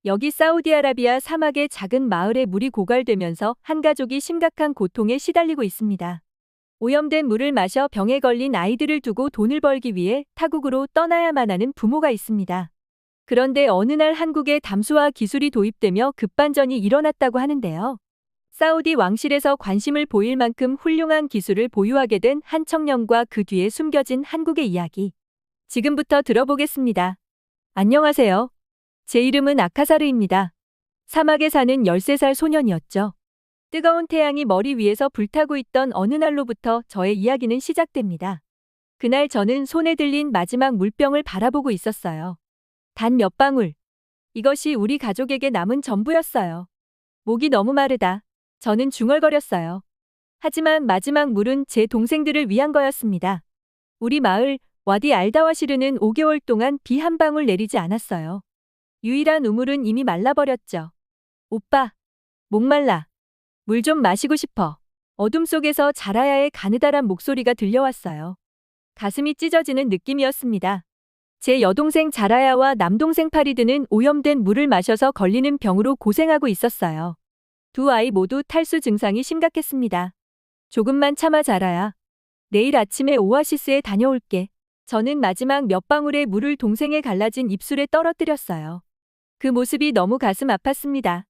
여기 사우디아라비아 사막의 작은 마을에 물이 고갈되면서 한 가족이 심각한 고통에 시달리고 있습니다. 오염된 물을 마셔 병에 걸린 아이들을 두고 돈을 벌기 위해 타국으로 떠나야만 하는 부모가 있습니다. 그런데 어느 날 한국에 담수화 기술이 도입되며 급반전이 일어났다고 하는데요. 사우디 왕실에서 관심을 보일 만큼 훌륭한 기술을 보유하게 된 한 청년과 그 뒤에 숨겨진 한국의 이야기. 지금부터 들어보겠습니다. 안녕하세요. 제 이름은 아카사르입니다. 사막에 사는 13살 소년이었죠. 뜨거운 태양이 머리 위에서 불타고 있던 어느 날로부터 저의 이야기는 시작됩니다. 그날 저는 손에 들린 마지막 물병을 바라보고 있었어요. 단 몇 방울. 이것이 우리 가족에게 남은 전부였어요. 목이 너무 마르다. 저는 중얼거렸어요. 하지만 마지막 물은 제 동생들을 위한 거였습니다. 우리 마을 와디 알다와시르는 5개월 동안 비 한 방울 내리지 않았어요. 유일한 우물은 이미 말라버렸죠. 오빠, 목말라. 물 좀 마시고 싶어. 어둠 속에서 자라야의 가느다란 목소리가 들려왔어요. 가슴이 찢어지는 느낌이었습니다. 제 여동생 자라야와 남동생 파리드는 오염된 물을 마셔서 걸리는 병으로 고생하고 있었어요. 두 아이 모두 탈수 증상이 심각했습니다. 조금만 참아 자라야. 내일 아침에 오아시스에 다녀올게. 저는 마지막 몇 방울의 물을 동생의 갈라진 입술에 떨어뜨렸어요. 그 모습이 너무 가슴 아팠습니다.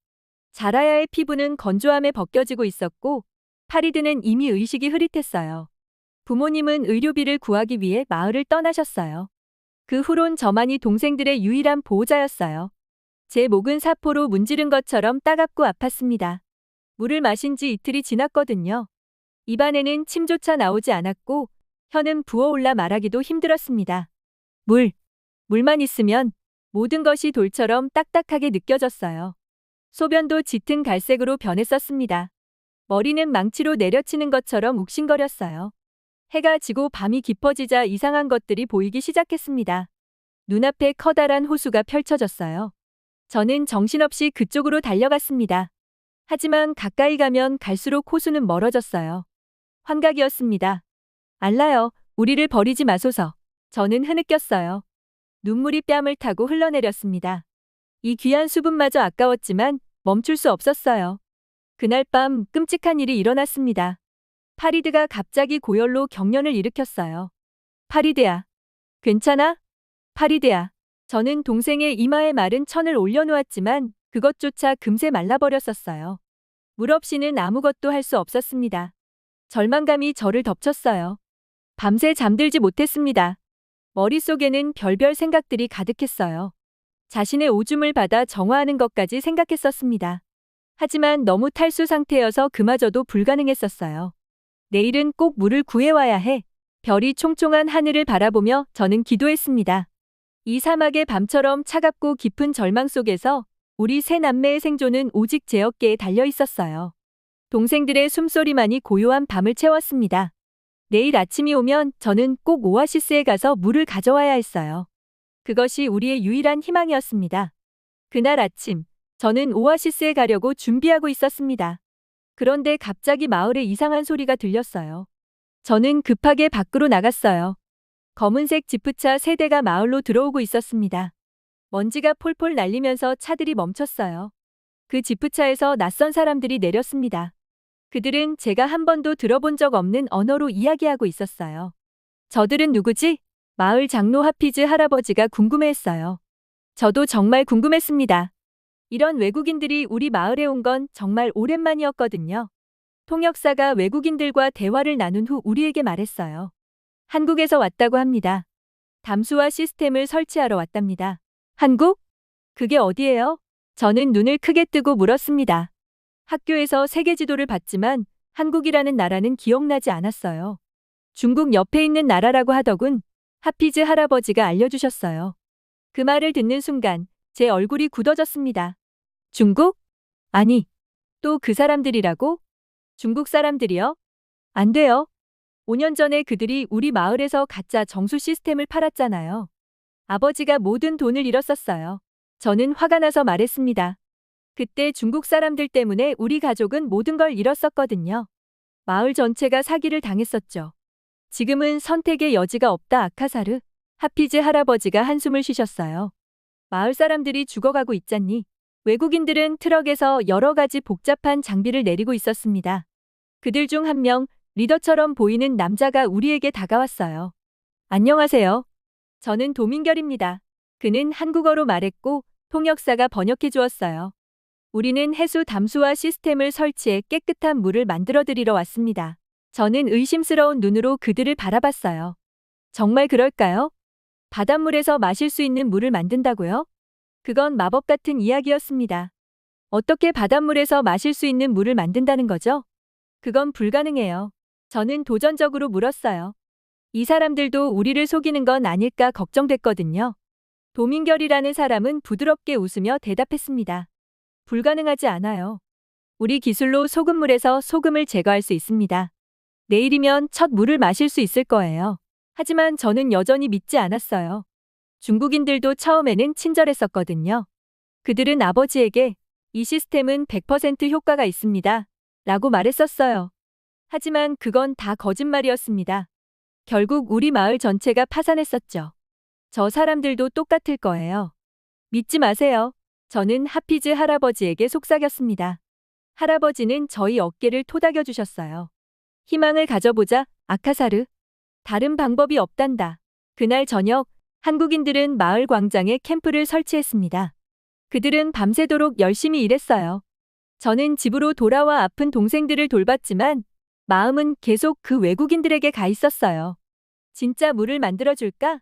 자라야의 피부는 건조함에 벗겨지고 있었고 파리드는 이미 의식이 흐릿했어요. 부모님은 의료비를 구하기 위해 마을을 떠나셨어요. 그 후론 저만이 동생들의 유일한 보호자였어요. 제 목은 사포로 문지른 것처럼 따갑고 아팠습니다. 물을 마신 지 이틀이 지났거든요. 입안에는 침조차 나오지 않았고 혀는 부어올라 말하기도 힘들었습니다. 물만 있으면 모든 것이 돌처럼 딱딱하게 느껴졌어요. 소변도 짙은 갈색으로 변했었습니다. 머리는 망치로 내려치는 것처럼 욱신거렸어요. 해가 지고 밤이 깊어지자 이상한 것들이 보이기 시작했습니다. 눈앞에 커다란 호수가 펼쳐졌어요. 저는 정신없이 그쪽으로 달려갔습니다. 하지만 가까이 가면 갈수록 호수는 멀어졌어요. 환각이었습니다. 알라요, 우리를 버리지 마소서. 저는 흐느꼈어요. 눈물이 뺨을 타고 흘러내렸습니다. 이 귀한 수분마저 아까웠지만 멈출 수 없었어요. 그날 밤 끔찍한 일이 일어났습니다. 파리드가 갑자기 고열로 경련을 일으켰어요. 파리드야. 괜찮아? 파리드야. 저는 동생의 이마에 마른 천을 올려놓았지만 그것조차 금세 말라버렸었어요. 물 없이는 아무것도 할 수 없었습니다. 절망감이 저를 덮쳤어요. 밤새 잠들지 못했습니다. 머릿속에는 별별 생각들이 가득했어요. 자신의 오줌을 받아 정화하는 것까지 생각했었습니다. 하지만 너무 탈수 상태여서 그마저도 불가능했었어요. 내일은 꼭 물을 구해와야 해. 별이 총총한 하늘을 바라보며 저는 기도했습니다. 이 사막의 밤처럼 차갑고 깊은 절망 속에서 우리 세 남매의 생존은 오직 제 어깨에 달려 있었어요. 동생들의 숨소리만이 고요한 밤을 채웠습니다. 내일 아침이 오면 저는 꼭 오아시스에 가서 물을 가져와야 했어요. 그것이 우리의 유일한 희망이었습니다. 그날 아침, 저는 오아시스에 가려고 준비하고 있었습니다. 그런데 갑자기 마을에 이상한 소리가 들렸어요. 저는 급하게 밖으로 나갔어요. 검은색 지프차 3대가 마을로 들어오고 있었습니다. 먼지가 폴폴 날리면서 차들이 멈췄어요. 그 지프차에서 낯선 사람들이 내렸습니다. 그들은 제가 한 번도 들어본 적 없는 언어로 이야기하고 있었어요. 저들은 누구지? 마을 장로 하피즈 할아버지가 궁금해했어요. 저도 정말 궁금했습니다. 이런 외국인들이 우리 마을에 온 건 정말 오랜만이었거든요. 통역사가 외국인들과 대화를 나눈 후 우리에게 말했어요. 한국에서 왔다고 합니다. 담수화 시스템을 설치하러 왔답니다. 한국? 그게 어디예요? 저는 눈을 크게 뜨고 물었습니다. 학교에서 세계 지도를 봤지만 한국이라는 나라는 기억나지 않았어요. 중국 옆에 있는 나라라고 하더군. 하피즈 할아버지가 알려주셨어요. 그 말을 듣는 순간 제 얼굴이 굳어졌습니다. 중국? 아니, 또 그 사람들이라고? 중국 사람들이요? 안 돼요. 5년 전에 그들이 우리 마을에서 가짜 정수 시스템을 팔았잖아요. 아버지가 모든 돈을 잃었었어요. 저는 화가 나서 말했습니다. 그때 중국 사람들 때문에 우리 가족은 모든 걸 잃었었거든요. 마을 전체가 사기를 당했었죠. 지금은 선택의 여지가 없다, 아카사르. 하피즈 할아버지가 한숨을 쉬셨어요. 마을 사람들이 죽어가고 있잖니. 외국인들은 트럭에서 여러 가지 복잡한 장비를 내리고 있었습니다. 그들 중 한 명, 리더처럼 보이는 남자가 우리에게 다가왔어요. 안녕하세요. 저는 도민결입니다. 그는 한국어로 말했고 통역사가 번역해 주었어요. 우리는 해수 담수화 시스템을 설치해 깨끗한 물을 만들어 드리러 왔습니다. 저는 의심스러운 눈으로 그들을 바라봤어요. 정말 그럴까요? 바닷물에서 마실 수 있는 물을 만든다고요? 그건 마법 같은 이야기였습니다. 어떻게 바닷물에서 마실 수 있는 물을 만든다는 거죠? 그건 불가능해요. 저는 도전적으로 물었어요. 이 사람들도 우리를 속이는 건 아닐까 걱정됐거든요. 도민결이라는 사람은 부드럽게 웃으며 대답했습니다. 불가능하지 않아요. 우리 기술로 소금물에서 소금을 제거할 수 있습니다. 내일이면 첫 물을 마실 수 있을 거예요. 하지만 저는 여전히 믿지 않았어요. 중국인들도 처음에는 친절했었거든요. 그들은 아버지에게 이 시스템은 100% 효과가 있습니다. 라고 말했었어요. 하지만 그건 다 거짓말이었습니다. 결국 우리 마을 전체가 파산했었죠. 저 사람들도 똑같을 거예요. 믿지 마세요. 저는 하피즈 할아버지에게 속삭였습니다. 할아버지는 저희 어깨를 토닥여 주셨어요. 희망을 가져보자, 아카사르. 다른 방법이 없단다. 그날 저녁, 한국인들은 마을 광장에 캠프를 설치했습니다. 그들은 밤새도록 열심히 일했어요. 저는 집으로 돌아와 아픈 동생들을 돌봤지만 마음은 계속 그 외국인들에게 가 있었어요. 진짜 물을 만들어줄까?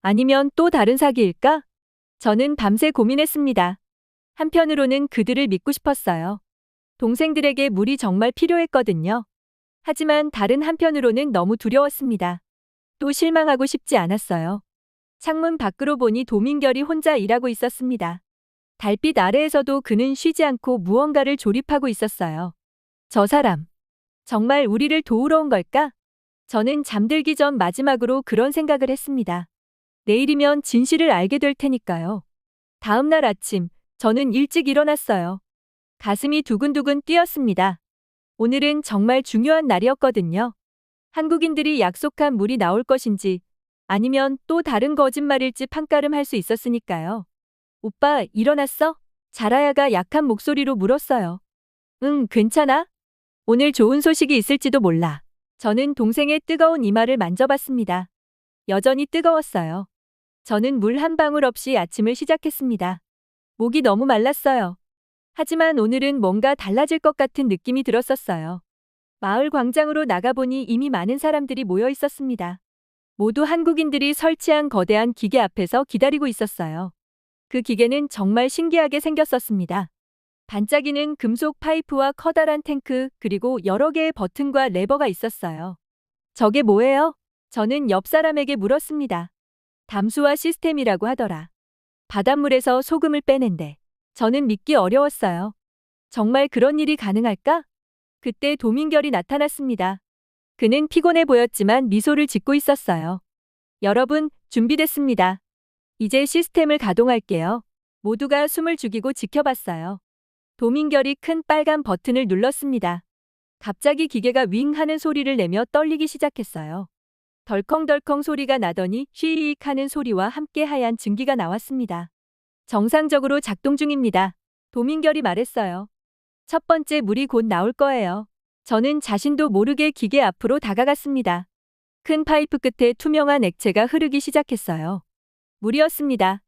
아니면 또 다른 사기일까? 저는 밤새 고민했습니다. 한편으로는 그들을 믿고 싶었어요. 동생들에게 물이 정말 필요했거든요. 하지만 다른 한편으로는 너무 두려웠습니다. 또 실망하고 싶지 않았어요. 창문 밖으로 보니 도민결이 혼자 일하고 있었습니다. 달빛 아래에서도 그는 쉬지 않고 무언가를 조립하고 있었어요. 저 사람, 정말 우리를 도우러 온 걸까? 저는 잠들기 전 마지막으로 그런 생각을 했습니다. 내일이면 진실을 알게 될 테니까요. 다음 날 아침, 저는 일찍 일어났어요. 가슴이 두근두근 뛰었습니다. 오늘은 정말 중요한 날이었거든요. 한국인들이 약속한 물이 나올 것인지 아니면 또 다른 거짓말일지 판가름 할 수 있었으니까요. 오빠, 일어났어? 자라야가 약한 목소리로 물었어요. 응, 괜찮아? 오늘 좋은 소식이 있을지도 몰라. 저는 동생의 뜨거운 이마를 만져봤습니다. 여전히 뜨거웠어요. 저는 물 한 방울 없이 아침을 시작했습니다. 목이 너무 말랐어요. 하지만 오늘은 뭔가 달라질 것 같은 느낌이 들었었어요. 마을 광장으로 나가보니 이미 많은 사람들이 모여 있었습니다. 모두 한국인들이 설치한 거대한 기계 앞에서 기다리고 있었어요. 그 기계는 정말 신기하게 생겼었습니다. 반짝이는 금속 파이프와 커다란 탱크, 그리고 여러 개의 버튼과 레버가 있었어요. 저게 뭐예요? 저는 옆 사람에게 물었습니다. 담수화 시스템이라고 하더라. 바닷물에서 소금을 빼낸대. 저는 믿기 어려웠어요. 정말 그런 일이 가능할까? 그때 도민결이 나타났습니다. 그는 피곤해 보였지만 미소를 짓고 있었어요. 여러분, 준비됐습니다. 이제 시스템을 가동할게요. 모두가 숨을 죽이고 지켜봤어요. 도민결이 큰 빨간 버튼을 눌렀습니다. 갑자기 기계가 윙 하는 소리를 내며 떨리기 시작했어요. 덜컹덜컹 소리가 나더니 휘익 하는 소리와 함께 하얀 증기가 나왔습니다. 정상적으로 작동 중입니다. 도민결이 말했어요. 첫 번째 물이 곧 나올 거예요. 저는 자신도 모르게 기계 앞으로 다가갔습니다. 큰 파이프 끝에 투명한 액체가 흐르기 시작했어요. 물이었습니다.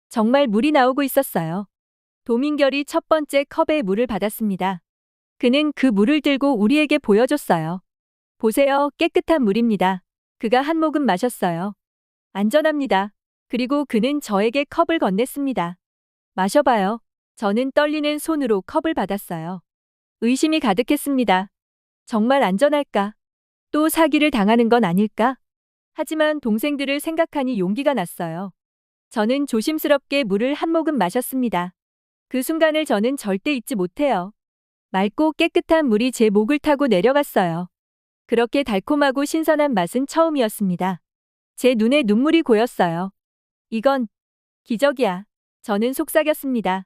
정말 물이 나오고 있었어요. 도민결이 첫 번째 컵에 물을 받았습니다. 그는 그 물을 들고 우리에게 보여줬어요. 보세요, 깨끗한 물입니다. 그가 한 모금 마셨어요. 안전합니다. 그리고 그는 저에게 컵을 건넸습니다. 마셔봐요. 저는 떨리는 손으로 컵을 받았어요. 의심이 가득했습니다. 정말 안전할까? 또 사기를 당하는 건 아닐까? 하지만 동생들을 생각하니 용기가 났어요. 저는 조심스럽게 물을 한 모금 마셨습니다. 그 순간을 저는 절대 잊지 못해요. 맑고 깨끗한 물이 제 목을 타고 내려갔어요. 그렇게 달콤하고 신선한 맛은 처음이었습니다. 제 눈에 눈물이 고였어요. 이건 기적이야. 저는 속삭였습니다.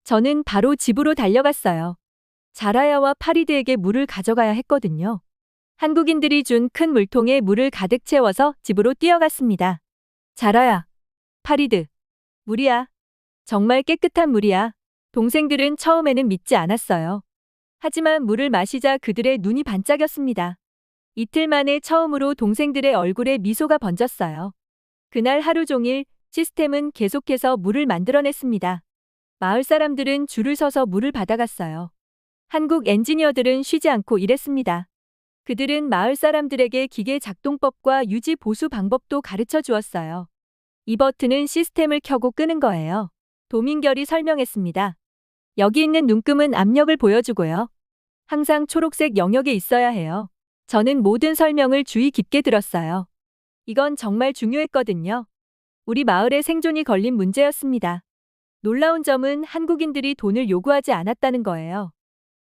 저는 바로 집으로 달려갔어요. 자라야와 파리드에게 물을 가져가야 했거든요. 한국인들이 준 큰 물통에 물을 가득 채워서 집으로 뛰어갔습니다. 자라야, 파리드, 물이야. 정말 깨끗한 물이야. 동생들은 처음에는 믿지 않았어요. 하지만 물을 마시자 그들의 눈이 반짝였습니다. 이틀 만에 처음으로 동생들의 얼굴에 미소가 번졌어요. 그날 하루 종일 시스템은 계속해서 물을 만들어냈습니다. 마을 사람들은 줄을 서서 물을 받아갔어요. 한국 엔지니어들은 쉬지 않고 일했습니다. 그들은 마을 사람들에게 기계 작동법과 유지 보수 방법도 가르쳐 주었어요. 이 버튼은 시스템을 켜고 끄는 거예요. 도민결이 설명했습니다. 여기 있는 눈금은 압력을 보여주고요. 항상 초록색 영역에 있어야 해요. 저는 모든 설명을 주의 깊게 들었어요. 이건 정말 중요했거든요. 우리 마을의 생존이 걸린 문제였습니다. 놀라운 점은 한국인들이 돈을 요구하지 않았다는 거예요.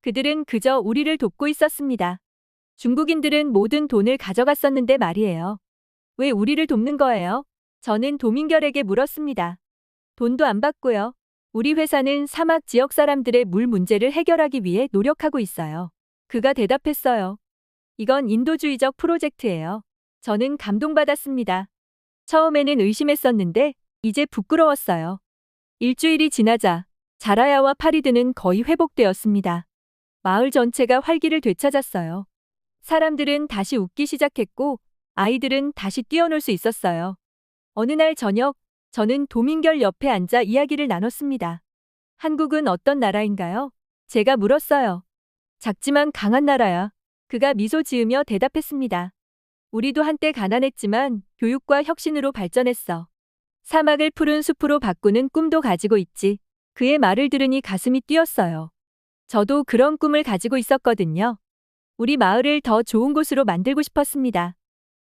그들은 그저 우리를 돕고 있었습니다. 중국인들은 모든 돈을 가져갔었는데 말이에요. 왜 우리를 돕는 거예요? 저는 도민결에게 물었습니다. 돈도 안 받고요. 우리 회사는 사막 지역 사람들의 물 문제를 해결하기 위해 노력하고 있어요. 그가 대답했어요. 이건 인도주의적 프로젝트예요. 저는 감동받았습니다. 처음에는 의심했었는데 이제 부끄러웠어요. 일주일이 지나자 자라야와 파리드는 거의 회복되었습니다. 마을 전체가 활기를 되찾았어요. 사람들은 다시 웃기 시작했고 아이들은 다시 뛰어놀 수 있었어요. 어느 날 저녁 저는 도민결 옆에 앉아 이야기를 나눴습니다. 한국은 어떤 나라인가요? 제가 물었어요. 작지만 강한 나라야. 그가 미소 지으며 대답했습니다. 우리도 한때 가난했지만 교육과 혁신으로 발전했어. 사막을 푸른 숲으로 바꾸는 꿈도 가지고 있지. 그의 말을 들으니 가슴이 뛰었어요. 저도 그런 꿈을 가지고 있었거든요. 우리 마을을 더 좋은 곳으로 만들고 싶었습니다.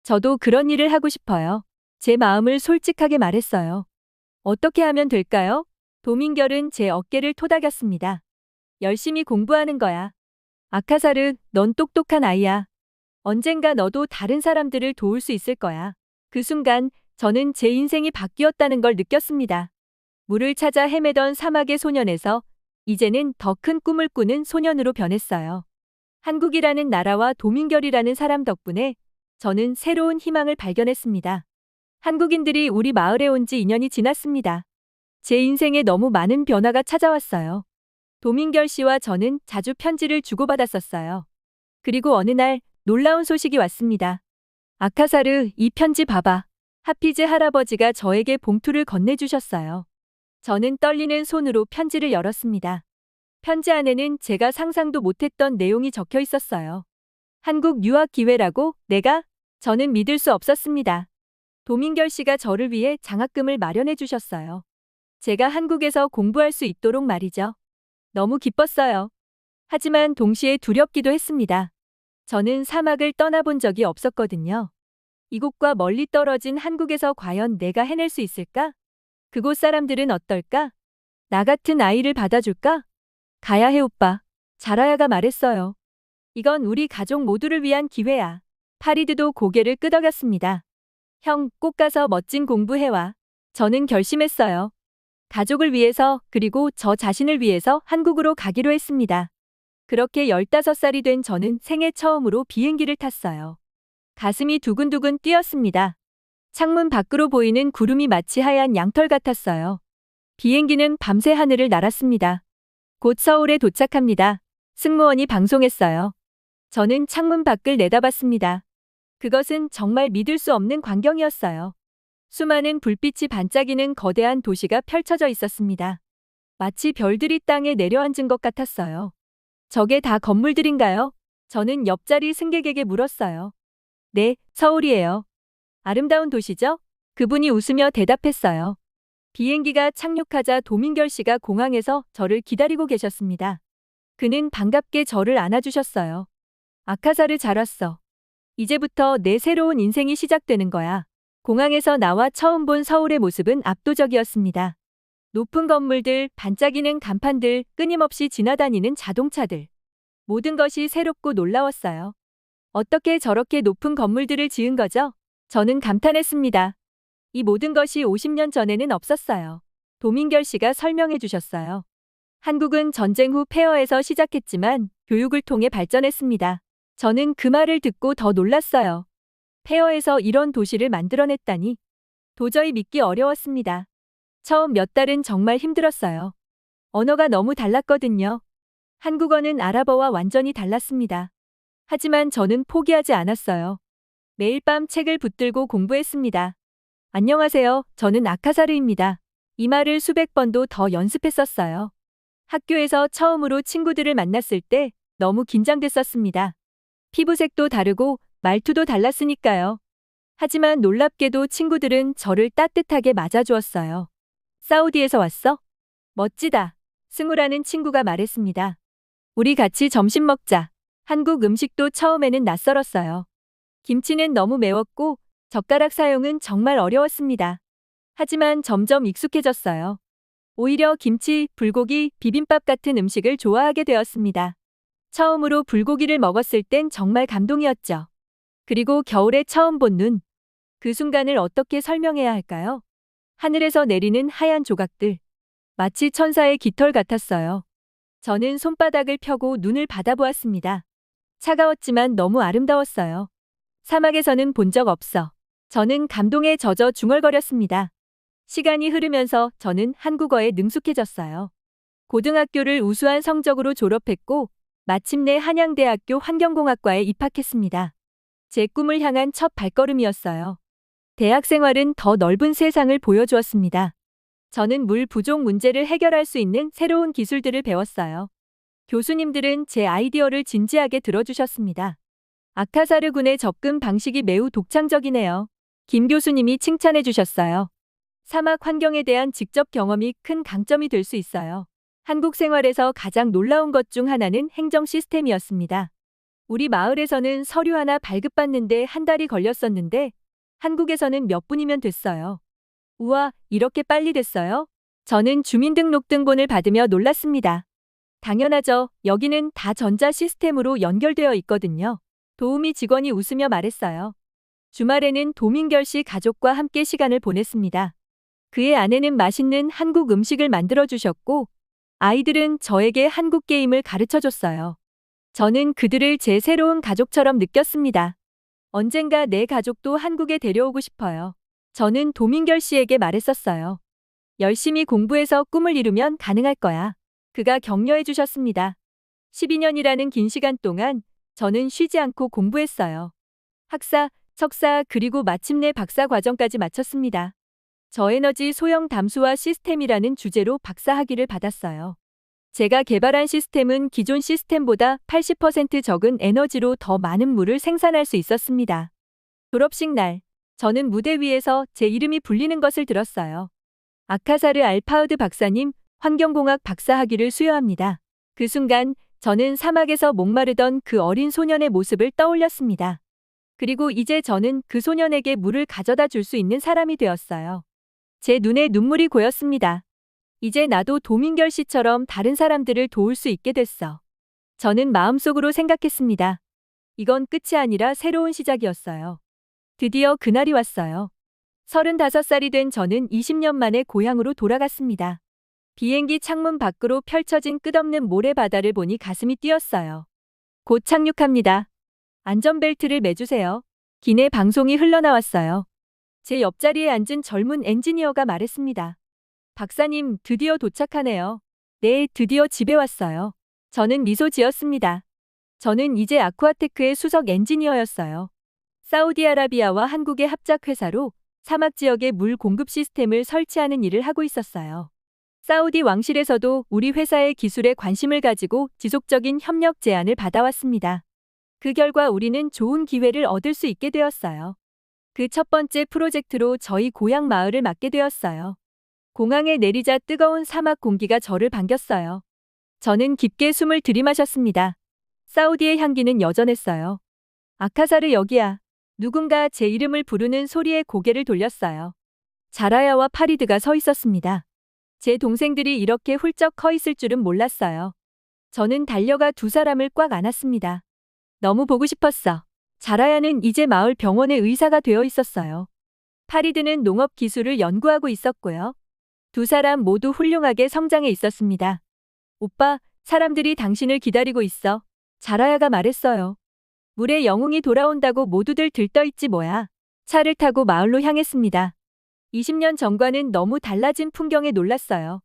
저도 그런 일을 하고 싶어요. 제 마음을 솔직하게 말했어요. 어떻게 하면 될까요? 도민결은 제 어깨를 토닥였습니다. 열심히 공부하는 거야. 아카사르, 넌 똑똑한 아이야. 언젠가 너도 다른 사람들을 도울 수 있을 거야. 그 순간 저는 제 인생이 바뀌었다는 걸 느꼈습니다. 물을 찾아 헤매던 사막의 소년에서 이제는 더 큰 꿈을 꾸는 소년으로 변했어요. 한국이라는 나라와 도민결이라는 사람 덕분에 저는 새로운 희망을 발견했습니다. 한국인들이 우리 마을에 온 지 2년이 지났습니다. 제 인생에 너무 많은 변화가 찾아왔어요. 도민결 씨와 저는 자주 편지를 주고받았었어요. 그리고 어느 날 놀라운 소식이 왔습니다. 아카사르, 이 편지 봐봐. 하피즈 할아버지가 저에게 봉투를 건네주셨어요. 저는 떨리는 손으로 편지를 열었습니다. 편지 안에는 제가 상상도 못했던 내용이 적혀 있었어요. 한국 유학 기회라고 저는 믿을 수 없었습니다. 도민결 씨가 저를 위해 장학금을 마련해 주셨어요. 제가 한국에서 공부할 수 있도록 말이죠. 너무 기뻤어요. 하지만 동시에 두렵기도 했습니다. 저는 사막을 떠나본 적이 없었거든요. 이곳과 멀리 떨어진 한국에서 과연 내가 해낼 수 있을까? 그곳 사람들은 어떨까? 나 같은 아이를 받아줄까? 가야 해 오빠. 자라야가 말했어요. 이건 우리 가족 모두를 위한 기회야. 파리드도 고개를 끄덕였습니다. 형, 꼭 가서 멋진 공부해와. 저는 결심했어요. 가족을 위해서 그리고 저 자신을 위해서 한국으로 가기로 했습니다. 그렇게 15살이 된 저는 생애 처음으로 비행기를 탔어요. 가슴이 두근두근 뛰었습니다. 창문 밖으로 보이는 구름이 마치 하얀 양털 같았어요. 비행기는 밤새 하늘을 날았습니다. 곧 서울에 도착합니다. 승무원이 방송했어요. 저는 창문 밖을 내다봤습니다. 그것은 정말 믿을 수 없는 광경이었어요. 수많은 불빛이 반짝이는 거대한 도시가 펼쳐져 있었습니다. 마치 별들이 땅에 내려앉은 것 같았어요. 저게 다 건물들인가요? 저는 옆자리 승객에게 물었어요. 네, 서울이에요. 아름다운 도시죠? 그분이 웃으며 대답했어요. 비행기가 착륙하자 도민결 씨가 공항에서 저를 기다리고 계셨습니다. 그는 반갑게 저를 안아주셨어요. 아카사르 잘 왔어. 이제부터 내 새로운 인생이 시작되는 거야. 공항에서 나와 처음 본 서울의 모습은 압도적이었습니다. 높은 건물들, 반짝이는 간판들, 끊임없이 지나다니는 자동차들. 모든 것이 새롭고 놀라웠어요. 어떻게 저렇게 높은 건물들을 지은 거죠? 저는 감탄했습니다. 이 모든 것이 50년 전에는 없었어요. 도민결 씨가 설명해 주셨어요. 한국은 전쟁 후 폐허에서 시작했지만 교육을 통해 발전했습니다. 저는 그 말을 듣고 더 놀랐어요. 폐허에서 이런 도시를 만들어냈다니. 도저히 믿기 어려웠습니다. 처음 몇 달은 정말 힘들었어요. 언어가 너무 달랐거든요. 한국어는 아랍어와 완전히 달랐습니다. 하지만 저는 포기하지 않았어요. 매일 밤 책을 붙들고 공부했습니다. 안녕하세요. 저는 아카사르입니다. 이 말을 수백 번도 더 연습했었어요. 학교에서 처음으로 친구들을 만났을 때 너무 긴장됐었습니다. 피부색도 다르고 말투도 달랐으니까요. 하지만 놀랍게도 친구들은 저를 따뜻하게 맞아주었어요. 사우디에서 왔어? 멋지다. 승우라는 친구가 말했습니다. 우리 같이 점심 먹자. 한국 음식도 처음에는 낯설었어요. 김치는 너무 매웠고 젓가락 사용은 정말 어려웠습니다. 하지만 점점 익숙해졌어요. 오히려 김치, 불고기, 비빔밥 같은 음식을 좋아하게 되었습니다. 처음으로 불고기를 먹었을 땐 정말 감동이었죠. 그리고 겨울에 처음 본 눈. 그 순간을 어떻게 설명해야 할까요? 하늘에서 내리는 하얀 조각들. 마치 천사의 깃털 같았어요. 저는 손바닥을 펴고 눈을 받아보았습니다. 차가웠지만 너무 아름다웠어요. 사막에서는 본 적 없어. 저는 감동에 젖어 중얼거렸습니다. 시간이 흐르면서 저는 한국어에 능숙해졌어요. 고등학교를 우수한 성적으로 졸업했고 마침내 한양대학교 환경공학과에 입학했습니다. 제 꿈을 향한 첫 발걸음이었어요. 대학 생활은 더 넓은 세상을 보여주었습니다. 저는 물 부족 문제를 해결할 수 있는 새로운 기술들을 배웠어요. 교수님들은 제 아이디어를 진지하게 들어주셨습니다. 아카사르 군의 접근 방식이 매우 독창적이네요. 김 교수님이 칭찬해 주셨어요. 사막 환경에 대한 직접 경험이 큰 강점이 될 수 있어요. 한국 생활에서 가장 놀라운 것 중 하나는 행정 시스템이었습니다. 우리 마을에서는 서류 하나 발급받는데 한 달이 걸렸었는데 한국에서는 몇 분이면 됐어요. 우와, 이렇게 빨리 됐어요? 저는 주민등록등본을 받으며 놀랐습니다. 당연하죠. 여기는 다 전자 시스템으로 연결되어 있거든요. 도우미 직원이 웃으며 말했어요. 주말에는 도민결 씨 가족과 함께 시간을 보냈습니다. 그의 아내는 맛있는 한국 음식을 만들어 주셨고 아이들은 저에게 한국 게임을 가르쳐 줬어요. 저는 그들을 제 새로운 가족처럼 느꼈습니다. 언젠가 내 가족도 한국에 데려오고 싶어요. 저는 도민결 씨에게 말했었어요. 열심히 공부해서 꿈을 이루면 가능할 거야. 그가 격려해 주셨습니다. 12년이라는 긴 시간 동안 저는 쉬지 않고 공부했어요. 학사, 석사 그리고 마침내 박사 과정까지 마쳤습니다. 저에너지 소형 담수화 시스템이라는 주제로 박사 학위를 받았어요. 제가 개발한 시스템은 기존 시스템보다 80% 적은 에너지로 더 많은 물을 생산할 수 있었습니다. 졸업식 날, 저는 무대 위에서 제 이름이 불리는 것을 들었어요. 아카사르 알파우드 박사님, 환경공학 박사 학위를 수여합니다. 그 순간 저는 사막에서 목마르던 그 어린 소년의 모습을 떠올렸습니다. 그리고 이제 저는 그 소년에게 물을 가져다 줄 수 있는 사람이 되었어요. 제 눈에 눈물이 고였습니다. 이제 나도 도민결 씨처럼 다른 사람들을 도울 수 있게 됐어. 저는 마음속으로 생각했습니다. 이건 끝이 아니라 새로운 시작이었어요. 드디어 그날이 왔어요. 35살이 된 저는 20년 만에 고향으로 돌아갔습니다. 비행기 창문 밖으로 펼쳐진 끝없는 모래바다를 보니 가슴이 뛰었어요. 곧 착륙합니다. 안전벨트를 매주세요. 기내 방송이 흘러나왔어요. 제 옆자리에 앉은 젊은 엔지니어가 말했습니다. 박사님, 드디어 도착하네요. 네, 드디어 집에 왔어요. 저는 미소 지었습니다. 저는 이제 아쿠아테크의 수석 엔지니어였어요. 사우디아라비아와 한국의 합작회사로 사막 지역의 물 공급 시스템을 설치하는 일을 하고 있었어요. 사우디 왕실에서도 우리 회사의 기술에 관심을 가지고 지속적인 협력 제안을 받아왔습니다. 그 결과 우리는 좋은 기회를 얻을 수 있게 되었어요. 그 첫 번째 프로젝트로 저희 고향 마을을 맡게 되었어요. 공항에 내리자 뜨거운 사막 공기가 저를 반겼어요. 저는 깊게 숨을 들이마셨습니다. 사우디의 향기는 여전했어요. 아카사르 여기야. 누군가 제 이름을 부르는 소리에 고개를 돌렸어요. 자라야와 파리드가 서 있었습니다. 제 동생들이 이렇게 훌쩍 커 있을 줄은 몰랐어요. 저는 달려가 두 사람을 꽉 안았습니다. 너무 보고 싶었어. 자라야는 이제 마을 병원의 의사가 되어 있었어요. 파리드는 농업 기술을 연구하고 있었고요. 두 사람 모두 훌륭하게 성장해 있었습니다. 오빠, 사람들이 당신을 기다리고 있어. 자라야가 말했어요. 물에 영웅이 돌아온다고 모두들 들떠있지 뭐야. 차를 타고 마을로 향했습니다. 20년 전과는 너무 달라진 풍경에 놀랐어요.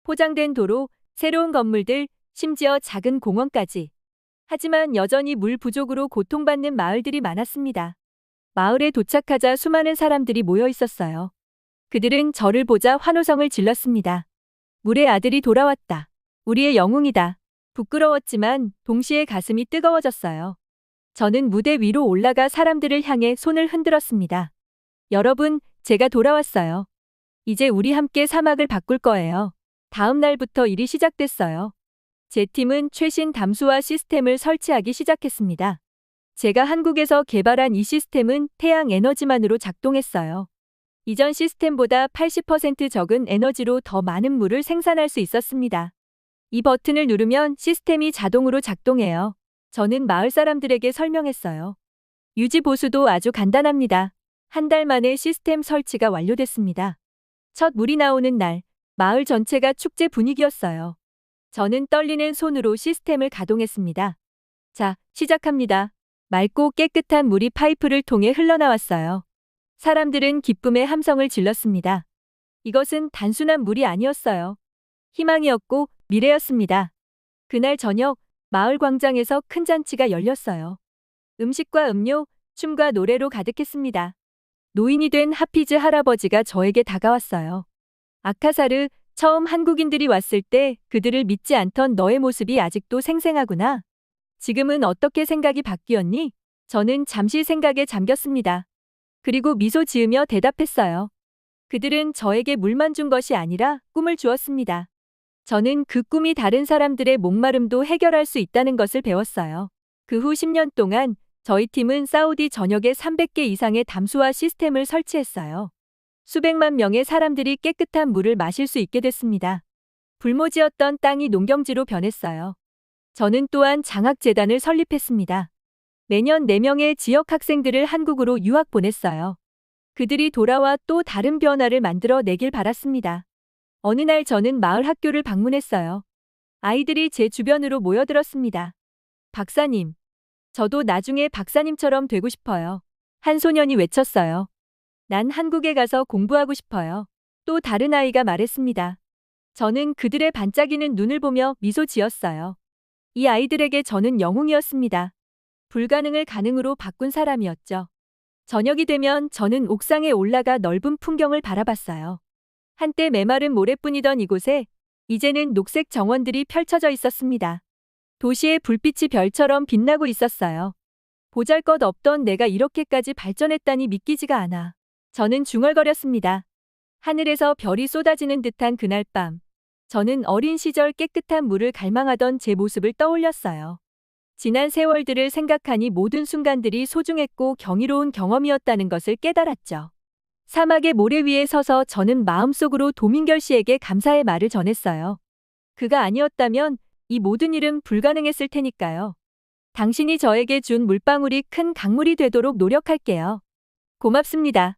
포장된 도로, 새로운 건물들, 심지어 작은 공원까지. 하지만 여전히 물 부족으로 고통받는 마을들이 많았습니다. 마을에 도착하자 수많은 사람들이 모여 있었어요. 그들은 저를 보자 환호성을 질렀습니다. 물의 아들이 돌아왔다. 우리의 영웅이다. 부끄러웠지만 동시에 가슴이 뜨거워졌어요. 저는 무대 위로 올라가 사람들을 향해 손을 흔들었습니다. 여러분, 제가 돌아왔어요. 이제 우리 함께 사막을 바꿀 거예요. 다음 날부터 일이 시작됐어요. 제 팀은 최신 담수화 시스템을 설치하기 시작했습니다. 제가 한국에서 개발한 이 시스템은 태양 에너지만으로 작동했어요. 이전 시스템보다 80% 적은 에너지로 더 많은 물을 생산할 수 있었습니다. 이 버튼을 누르면 시스템이 자동으로 작동해요. 저는 마을 사람들에게 설명했어요. 유지 보수도 아주 간단합니다. 한 달 만에 시스템 설치가 완료됐습니다. 첫 물이 나오는 날, 마을 전체가 축제 분위기였어요. 저는 떨리는 손으로 시스템을 가동했습니다. 자, 시작합니다. 맑고 깨끗한 물이 파이프를 통해 흘러나왔어요. 사람들은 기쁨의 함성을 질렀습니다. 이것은 단순한 물이 아니었어요. 희망이었고 미래였습니다. 그날 저녁, 마을 광장에서 큰 잔치가 열렸어요. 음식과 음료, 춤과 노래로 가득했습니다. 노인이 된 하피즈 할아버지가 저에게 다가왔어요. 아카사르, 처음 한국인들이 왔을 때 그들을 믿지 않던 너의 모습이 아직도 생생하구나. 지금은 어떻게 생각이 바뀌었니? 저는 잠시 생각에 잠겼습니다. 그리고 미소 지으며 대답했어요. 그들은 저에게 물만 준 것이 아니라 꿈을 주었습니다. 저는 그 꿈이 다른 사람들의 목마름도 해결할 수 있다는 것을 배웠어요. 그 후 10년 동안 저희 팀은 사우디 전역에 300개 이상의 담수화 시스템을 설치했어요. 수백만 명의 사람들이 깨끗한 물을 마실 수 있게 됐습니다. 불모지였던 땅이 농경지로 변했어요. 저는 또한 장학재단을 설립했습니다. 매년 4명의 지역 학생들을 한국으로 유학 보냈어요. 그들이 돌아와 또 다른 변화를 만들어 내길 바랐습니다. 어느 날 저는 마을 학교를 방문했어요. 아이들이 제 주변으로 모여들었습니다. 박사님, 저도 나중에 박사님처럼 되고 싶어요. 한 소년이 외쳤어요. 난 한국에 가서 공부하고 싶어요. 또 다른 아이가 말했습니다. 저는 그들의 반짝이는 눈을 보며 미소 지었어요. 이 아이들에게 저는 영웅이었습니다. 불가능을 가능으로 바꾼 사람이었죠. 저녁이 되면 저는 옥상에 올라가 넓은 풍경을 바라봤어요. 한때 메마른 모래뿐이던 이곳에 이제는 녹색 정원들이 펼쳐져 있었습니다. 도시의 불빛이 별처럼 빛나고 있었어요. 보잘것없던 내가 이렇게까지 발전했다니 믿기지가 않아. 저는 중얼거렸습니다. 하늘에서 별이 쏟아지는 듯한 그날 밤. 저는 어린 시절 깨끗한 물을 갈망하던 제 모습을 떠올렸어요. 지난 세월들을 생각하니 모든 순간들이 소중했고 경이로운 경험이었다는 것을 깨달았죠. 사막의 모래 위에 서서 저는 마음속으로 도민결 씨에게 감사의 말을 전했어요. 그가 아니었다면 이 모든 일은 불가능했을 테니까요. 당신이 저에게 준 물방울이 큰 강물이 되도록 노력할게요. 고맙습니다.